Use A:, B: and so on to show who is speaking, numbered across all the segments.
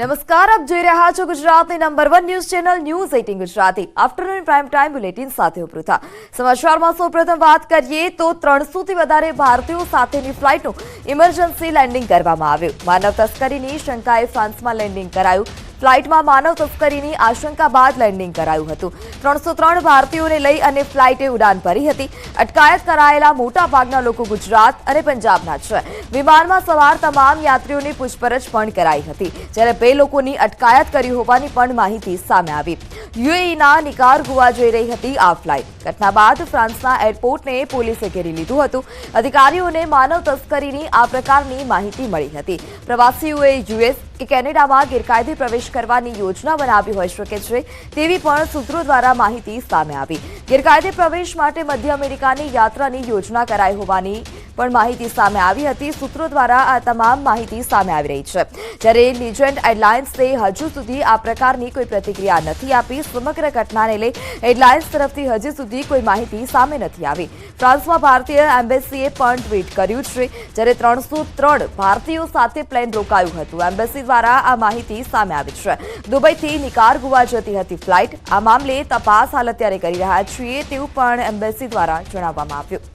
A: નમસ્કાર, આપ જોઈ રહ્યા છો ગુજરાતની number 1 news channel news 18 Gujarati afternoon prime time bulletin સાથે ઉપૃતા સમાચારમાં સૌપ્રથમ વાત કરીએ તો 300 થી વધારે ભારતીયો સાથેની ફ્લાઇટનું ઇમરજન્સી લેન્ડિંગ કરવામાં આવ્યું। માનવ તસ્કરીની શંકાએ ફ્રાન્સમાં લેન્ડિંગ કરાયું। ફ્લાઇટમાં માનવ તસ્કરીની આશંકા બાદ લેન્ડિંગ કરાયું હતું। 303 ભારતીયોને લઈ અને ફ્લાઇટે ઉડાન ભરી હતી। અટકાયત કરાયેલા મોટાભાગના લોકો ગુજરાત અને પંજાબના છે। વિમાનમાં સવાર તમામ યાત્રીઓની પૂછપરછ પણ કરાઈ હતી, જ્યારે 2 લોકોની અટકાયત કરી હોવાની પણ માહિતી સામે આવી। યુએઈના નિકારગુઆ જઈ રહી હતી આ ફ્લાઇટ। ઘટના બાદ ફ્રાન્સના એરપોર્ટને પોલીસે ઘેરી લીધું હતું। અધિકારીઓને માનવ તસ્કરીની આ પ્રકારની માહિતી મળી હતી। પ્રવાસીઓએ યુએસ કે કેનેડામાં ગેરકાયદે પ્રવેશ કરવાની યોજના બનાવી હોઈ શકે છે તેવી પણ સૂત્રો દ્વારા માહિતી સામે આવી। ગેરકાયદે પ્રવેશ માટે મધ્ય અમેરિકાની યાત્રાની યોજના કરાઈ હોવાની પણ માહિતી સામે આવી હતી। સૂત્રો દ્વારા આ તમામ માહિતી સામે આવી રહી છે, જ્યારે લીજેન્ડ એરલાઇન્સે હજુ સુધી આ પ્રકારની કોઈ પ્રતિક્રિયા નથી આપી। સમગ્ર ઘટનાને લઈ એરલાઇન્સ તરફથી હજી સુધી કોઈ માહિતી સામે નથી આવી। ફ્રાન્સમાં ભારતીય એમ્બેસીએ પણ ટ્વીટ કર્યું છે, જ્યારે 303 ભારતીયો સાથે પ્લેન રોકાયું હતું। એમ્બેસી દ્વારા આ માહિતી સામે આવી છે। દુબઈથી નિકારગુઆ જતી હતી ફ્લાઇટ। આ મામલે તપાસ હાલ અત્યારે કરી રહ્યા છીએ તેવું પણ એમ્બેસી દ્વારા જણાવવામાં આવ્યું।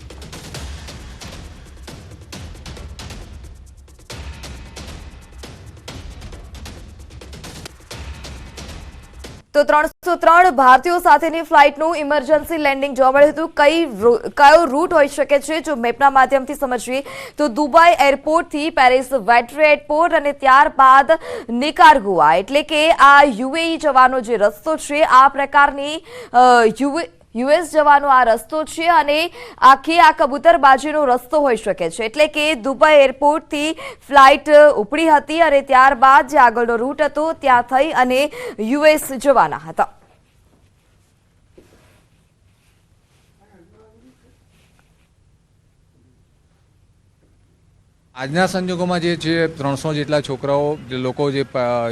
A: તો 303 ભારતીયો સાથેની ફ્લાઇટનું ઇમરજન્સી લેન્ડિંગ જોવા મળ્યું હતું। કયો રૂટ હોઈ શકે છે જો મેપના માધ્યમથી સમજીએ તો દુબઈ એરપોર્ટથી પેરિસ વેટ્રે એરપોર્ટ અને ત્યારબાદ નિકારગુઆ, એટલે કે આ યુએઈ જવાનો જે રસ્તો છે આ પ્રકારની યુએસ જવાનો આ રસ્તો છે અને આ કબૂતરબાજીનો રસ્તો હોઈ શકે છે, એટલે કે દુબઈ એરપોર્ટથી ફ્લાઇટ ઉપડી હતી અને ત્યારબાદ જે આગળનો રૂટ હતો ત્યાં થઈ અને યુએસ જવાના હતા।
B: આજના સંજોગોમાં જે છે 300 જેટલા છોકરાઓ લોકો જે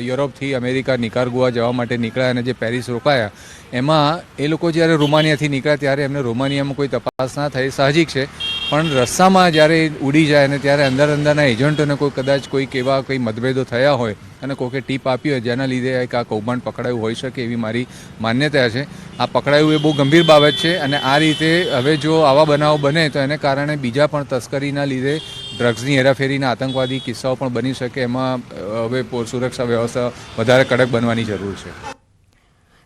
B: યુરોપથી અમેરિકા નિકારગુઆ જવા માટે નીકળ્યા અને જે પેરિસ રોકાયા, એમાં એ લોકો જ્યારે રોમાનિયાથી નીકળ્યા ત્યારે એમને રોમાનિયામાં કોઈ તપાસ ના થઈ, સાહજિક છે। પણ રસ્તામાં જ્યારે ઉડી જાય અને ત્યારે અંદરના એજન્ટોને કદાચ કોઈક એવા કંઈ મતભેદો થયા હોય અને કોઈકે ટીપ આપી હોય જેના લીધે એક આ કૌભાંડ પકડાયું હોઈ શકે એવી મારી માન્યતા છે। આ પકડાયું એ બહુ ગંભીર બાબત છે અને આ રીતે હવે જો આવા બનાવો બને તો એને કારણે બીજા પણ તસ્કરીના લીધે ડ્રગ્સની હેરાફેરીના આતંકવાદી કિસ્સાઓ પણ બની શકે। એમાં હવે સુરક્ષા વ્યવસ્થા વધારે કડક બનવાની જરૂર છે।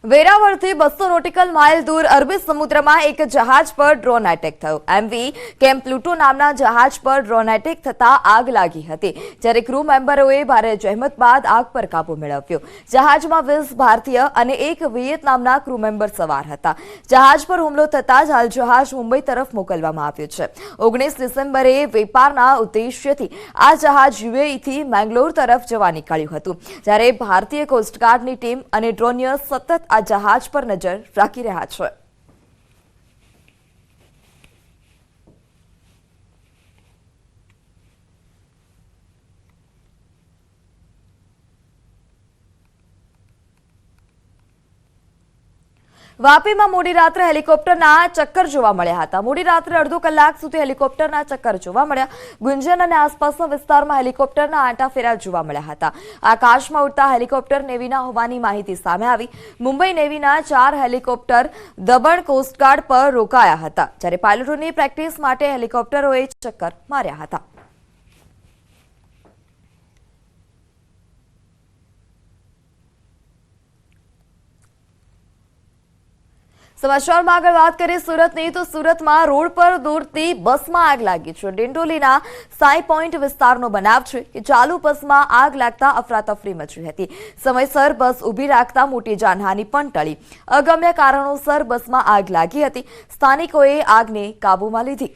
A: વેરાવળથી 200 નોટિકલ માઇલ દૂર અરબી સમુદ્રમાં એક જહાજ પર ડ્રોન એટેક થયો। એમવી કેમ પ્લુટો નામના જહાજ પર ડ્રોન એટેક થતા આગ લાગી હતી, જ્યારે ક્રૂ મેમ્બરોએ ભારે જહેમત બાદ આગ પર કાબુ મેળવ્યો। જહાજમાં 20 ભારતીય અને એક વિયેતનામના ક્રૂ મેમ્બર સવાર હતા। જહાજ પર હુમલો થતા જ હાલ જહાજ મુંબઈ તરફ મોકલવામાં આવ્યું છે। 19 ડિસેમ્બરે વેપારના ઉદ્દેશ્યથી આ જહાજ યુએઈથી મેંગલોર તરફ જવા નીકળ્યું હતું, જ્યારે ભારતીય કોસ્ટગાર્ડની ટીમ અને ડ્રોનિયર સતત આ જહાજ પર નજર રાખી રહ્યા છે। વાપીમાં મોડી રાત્રે હેલિકોપ્ટરના ચક્કર જોવા મળ્યા હતા। મોડી રાત્રે અડધો કલાક સુધી હેલિકોપ્ટરના ચક્કર જોવા મળ્યા। ગુંજન અને આસપાસના વિસ્તારમાં હેલિકોપ્ટરના આંટાફેરા જોવા મળ્યા હતા। આકાશમાં ઉડતા હેલિકોપ્ટર નેવીના હોવાની માહિતી સામે આવી। મુંબઈ નેવીના 4 હેલિકોપ્ટર દમણ કોસ્ટગાર્ડ પર રોકાયા હતા, જ્યારે પાયલોટોની પ્રેક્ટિસ માટે હેલિકોપ્ટરોએ ચક્કર માર્યા હતા। સમાચારમાં આગળ વાત કરીએ સુરતની, તો સુરતમાં રોડ પર દોડતી બસમાં આગ લાગી છે। ડિંડોલીના સાઈ પોઈન્ટ વિસ્તારનો બનાવ છે કે ચાલુ બસમાં આગ લાગતા અફરાતફરી મચી હતી। સમયસર બસ ઊભી રાખતા મોટી જાનહાનિ પણ ટળી। અગમ્ય કારણોસર બસમાં આગ લાગી હતી। સ્થાનિકોએ આગને કાબૂમાં લીધી।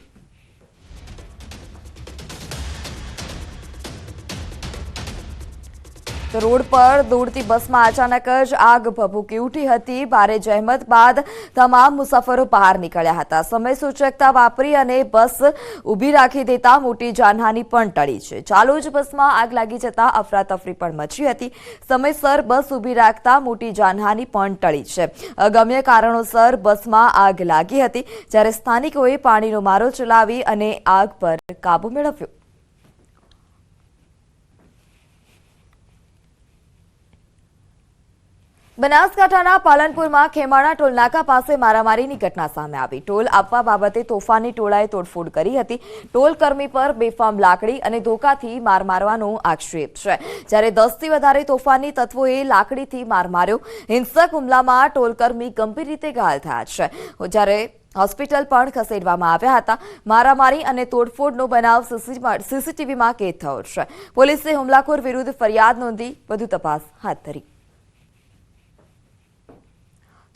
A: તો રોડ પર દોડતી બસમાં અચાનક જ આગ ભભૂકી ઉઠી હતી। ભારે જહેમત બાદ તમામ મુસાફરો બહાર નીકળ્યા હતા। સમય સૂચકતા વાપરી અને બસ ઊભી રાખી દેતા મોટી જાનહાનિ પણ ટળી છે। ચાલુ જ બસમાં આગ લાગી જતા અફરાતફરી પણ મચી હતી। સમયસર બસ ઊભી રાખતા મોટી જાનહાનિ પણ ટળી છે। અગમ્ય કારણોસર બસમાં આગ લાગી હતી, જ્યારે સ્થાનિકોએ પાણીનો મારો ચલાવી અને આગ પર કાબૂ મેળવ્યો। બનાસકાંઠાના પાલનપુરમાં ખેમાણા ટોલનાકા પાસે મારામારીની ઘટના સામે આવી. ટોલ આપવા બાબતે તોફાની ટોળાએ તોડફોડ કરી હતી. ટોલ કર્મી પર બેફામ લાકડી અને ધોકાથી માર મારવાનો આક્ષેપ છે, જ્યારે 10થી વધારે તોફાની તત્વોએ લાકડીથી માર માર્યો. હિંસક હુમલામાં ટોલકર્મી ગંભીર રીતે ઘાયલ થયા છે, જ્યારે હોસ્પિટલ પણ ખસેડવામાં આવ્યા હતા. મારામારી અને તોડફોડનો બનાવ સીસીટીવીમાં કેદ થયો છે. પોલીસે હુમલાખોર વિરુદ્ધ ફરિયાદ નોંધી વધુ તપાસ હાથ ધરી.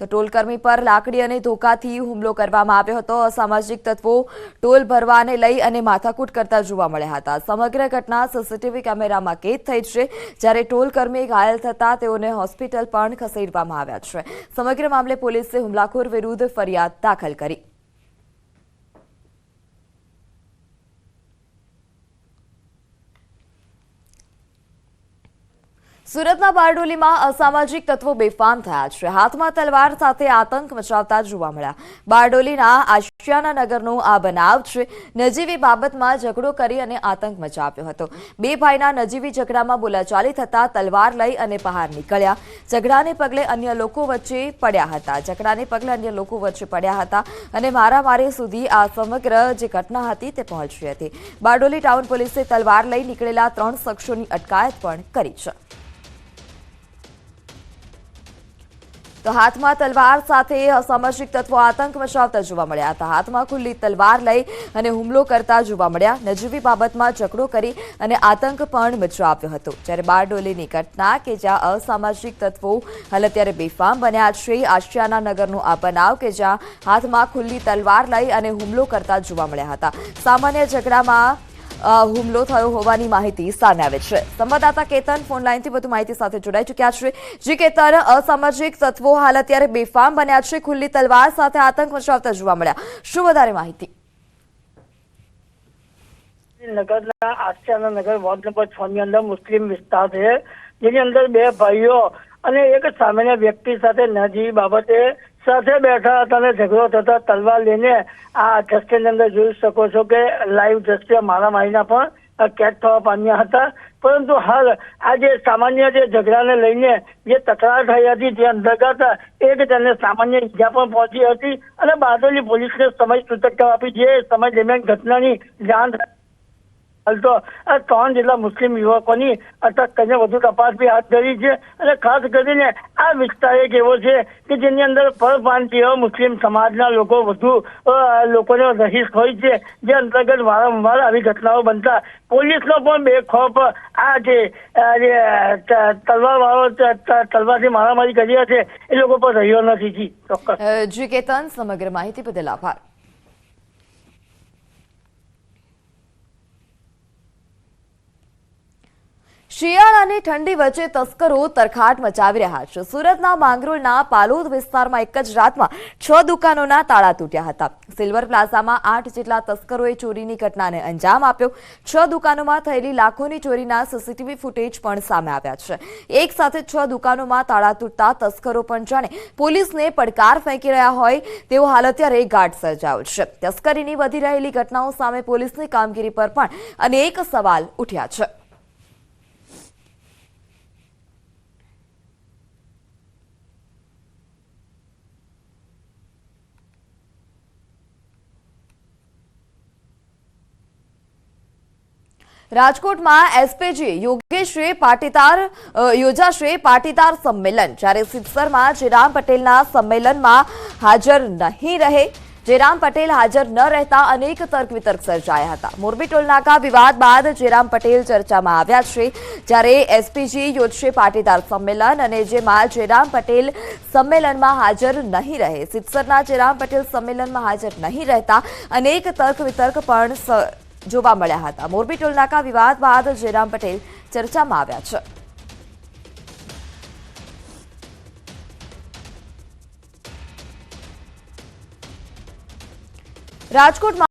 A: તો ટોલકર્મી પર લાકડી અને ધોકાથી હુમલો કરવામાં આવ્યો હતો. અસામાજિક તત્વો ટોલ ભરવાને લઈ અને માથાકૂટ કરતા જોવા મળ્યા હતા. સમગ્ર ઘટના સીસીટીવી કેમેરામાં કેદ થઈ છે, જ્યારે ટોલકર્મી ઘાયલ થતા તેઓને હોસ્પિટલ પણ ખસેડવામાં આવ્યા છે. સમગ્ર મામલે પોલીસે હુમલાખોર વિરુદ્ધ ફરિયાદ દાખલ કરી. સુરતના બારડોલીમાં અસામાજિક તત્વો બેફામ થયા છે. હાથમાં તલવાર સાથે આતંક મચાવતા જોવા મળ્યા. બારડોલીના આશિયાના નગરનો આ બનાવ છે. નજીવી બાબતમાં ઝઘડો કરી અને આતંક મચાવ્યો હતો. બે ભાઈના નજીવી ઝઘડામાં બોલાચાલી થતા તલવાર લઈ અને બહાર નીકળ્યા. ઝઘડાને પગલે અન્ય લોકો વચ્ચે પડ્યા હતા અને મારામારી સુધી આ સમગ્ર જે ઘટના હતી તે પહોંચી હતી. બારડોલી ટાઉન પોલીસે તલવાર લઈ નીકળેલા 3 શખ્સોની અટકાયત પણ કરી છે. તો હાથમાં તલવાર સાથે અસામાજિક તત્વો આતંક મચાવતા જોવા મળ્યા હતા. હાથમાં ખુલ્લી તલવાર લઈ અને હુમલો કરતા જોવા મળ્યા. નજીવી બાબતમાં ઝઘડો કરી અને આતંક પણ મચાવ્યો હતો. જ્યારે બારડોલીની ઘટના કે જ્યાં અસામાજિક તત્વો હાલ અત્યારે બેફામ બન્યા છે. આશિયાના નગરનો આ બનાવ કે જ્યાં હાથમાં ખુલ્લી તલવાર લઈ અને હુમલો કરતા જોવા મળ્યા હતા. સામાન્ય ઝઘડામાં હુમલો થયો હોવાની માહિતી સામે આવે છે. સંવાદદાતા કેતન ફોન લાઈનથી વધુ માહિતી સાથે જોડાઈ ચૂક્યા છે. જી કેતન, અસામાજિક તત્વો હાલ અત્યારે બેફામ બન્યા છે, ખુલ્લી તલવાર સાથે આતંક મચાવતા જોવા મળ્યા. શું વધારે માહિતી?
C: નગરના આશિયાના નગર વોર્ડ નંબર 6 ની અંદર મુસ્લિમ વિસ્તાર છે, જેની અંદર 2 ભાઈઓ અને એક સામાન્ય વ્યક્તિ સાથે નજીવી બાબતે સાથે બેઠા હતા અને ઝઘડો થતા તલવાર લઈને આ દ્રશ્યની અંદર જોઈ શકો છો કે લાઈવ દ્રશ્ય મારામારીના પણ કેદ થવા પામ્યા હતા. પરંતુ હાલ આ જે સામાન્ય જે ઝઘડાને લઈને જે તકરાર થઈ હતી તે અંતર્ગત એક તેને સામાન્ય ઈજા પણ પહોંચી હતી અને બારડોલી પોલીસને સમય સૂચકતા આપી. જે સમય દરમિયાન ઘટનાની જાણ હાલ તો 3 જેટલા મુસ્લિમ યુવકોની અટક કરીને વધુ તપાસ બી હાથ ધરી છે. અને ખાસ કરીને આ વિસ્તાર એક એવો છે કે જેની અંદર પરપ્રાંતીય મુસ્લિમ સમાજના લોકો વધુ લોકોને રહીશ હોય છે, જે અંતર્ગત વારંવાર આવી ઘટનાઓ બનતા પોલીસનો પણ બેખોફ આ જે તલવારથી મારામારી કરી છે એ લોકો પર રહ્યો નથી. જી ચોક્કસ.
A: જી કેતન, સમગ્ર માહિતી બદલ આભાર. શિયાળાની ઠંડી વચ્ચે તસ્કરો તરખાટ મચાવી રહ્યા છે. સુરતના માંગરોળના પાલોદ વિસ્તારમાં એક જ રાતમાં 6 દુકાનોના તાળા તૂટ્યા હતા. સિલ્વર પ્લાઝામાં 8 જેટલા તસ્કરોએ ચોરીની ઘટનાને અંજામ આપ્યો. 6 દુકાનોમાં થયેલી લાખોની ચોરીના સીસીટીવી ફૂટેજ પણ સામે આવ્યા છે. એક સાથે 6 દુકાનોમાં તાળા તૂટતા તસ્કરો પણ જાણે પોલીસને પડકાર ફેંકી રહ્યા હોય તેવો હાલ અત્યારે ઘાટ સર્જાયો છે. તસ્કરીની વધી રહેલી ઘટનાઓ સામે પોલીસની કામગીરી પર પણ અનેક સવાલ ઉઠ્યા છે. રાજકોટમાં એસપીજી યોગેશે યોજાશે પાટીદાર સંમેલન. જ્યારે સિત્સરમાં જેરામ પટેલના સંમેલનમાં હાજર નહીં રહે. જેરામ પટેલ હાજર ન રહેતા અનેક તર્ક વિતર્ક સર્જાયા હતા. મોરબી ટોલનાકા વિવાદ બાદ જેરામ પટેલ ચર્ચામાં આવ્યા છે. જ્યારે એસપીજી યોજશે પાટીદાર સંમેલન અને જેમાં જેરામ પટેલ સંમેલનમાં હાજર નહીં રહે. સિત્સરના જેરામ પટેલ સંમેલનમાં હાજર નહીં રહેતા અનેક તર્ક વિતર્ક પણ જોવા મળ્યા હતા. મોરબી ટોલનાકા વિવાદ બાદ જેરામ પટેલ ચર્ચામાં આવ્યા છે. રાજકોટમાં